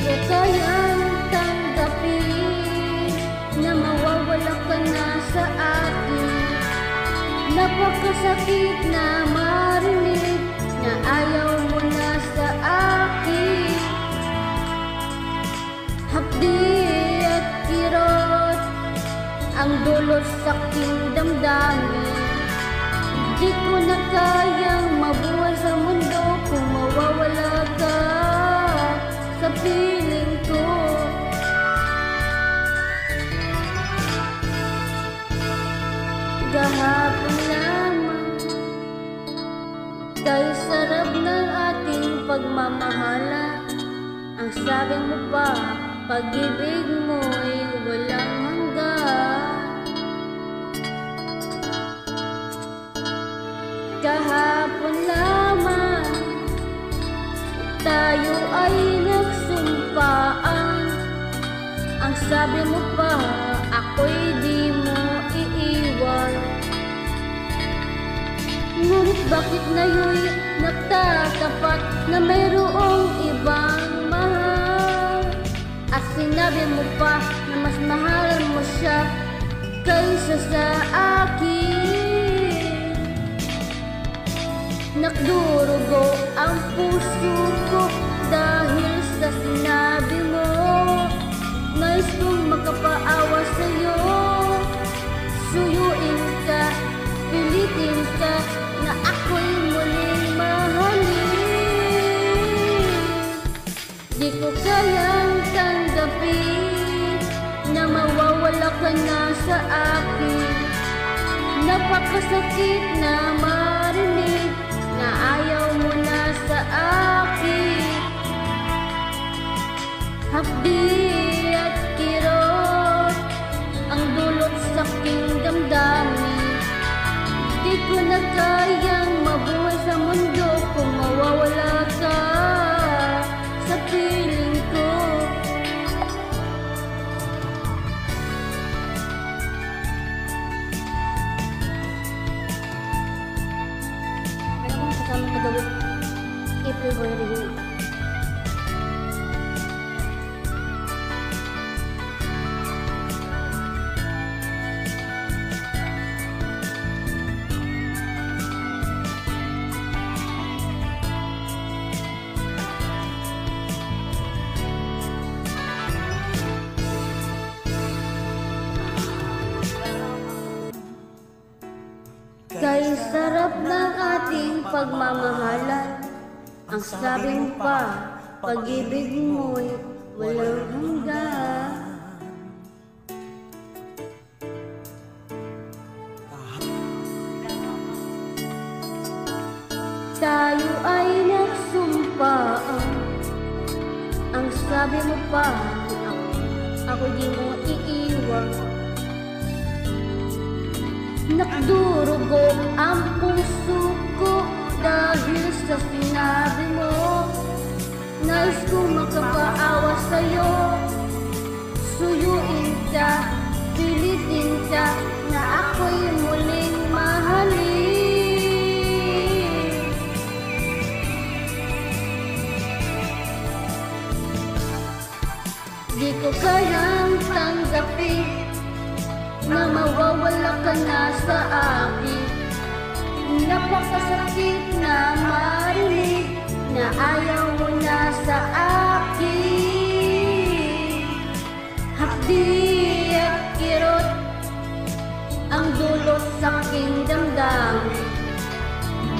ko kayang tanggapin na mawawala ka na sa akin. Napakasakit na marinig na ayaw mo na sa akin. Hapdi at kirot ang dulot sa aking damdamin. Di ko na kayang mabuhay sa mundo kung mawawala ka sa piling ko. Kahapon lamang kay sarap ng ating pagmamahala. Ang sabi mo pa, pag-ibig mo'y walang hanggan. Kahapon lamang tayo ay nagsumpaan. Ang sabi mo pa, ako'y di mo iiwan. Ngunit bakit ngayon'y nagtatapat na mayroong ibang mahal? At sinabi mo pa na mas mahal mo siya kaysa sa akin. Nagdurugo ang puso ko dahil sa sinabi mo. Nais kong makapaawa sa'yo, suyuin ka, pilitin ka na ako'y muling mahalin. Di ko kayang tanggapin na mawawala ka na sa akin. Napakasakit na marinig na ayaw mo na sa akin. Hapdi at kirot ang dulot sa aking damdamin. Di ko na kayang mabuhay sa mundo kung mawawala ka sa piling ko. Ano bang kasama ka daw? April Boy Rio. Kay sarap ng ating pagmamahalan. Ang sabi mo pa, pag-ibig mo'y walang hanggan. Tayo ay nagsumpaan. Ang sabi mo pa, ako di mo iiwan. Nakdurugo ang puso ko dahil sa sinabi mo. Nais kong makapaawa sa'yo, suyuin ka, pilitin ka na ako'y muling mahalin. Di ko kayang tanggapin na mawawala ka na sa akin. Napakasakit na marinig na ayaw mo na sa akin. Hapdi at kirot ang dulot sa aking damdamin.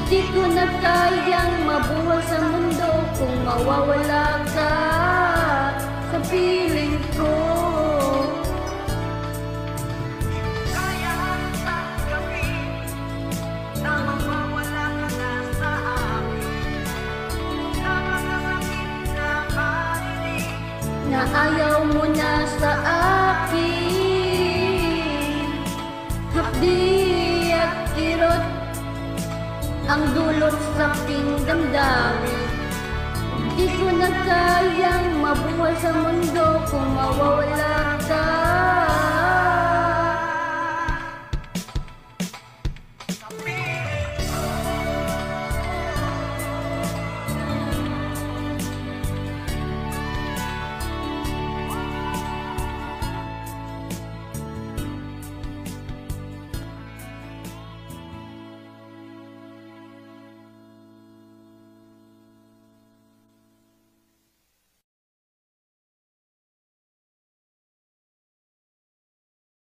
Di ko na kayang mabuhay sa mundo kung mawawala ka sa piling ko. Na ayaw mo na sa akin. Hapdi at kirot ang dulot sa aking damdamin. Di ko na kayang mabuhay sa mundo kung mawawala ka.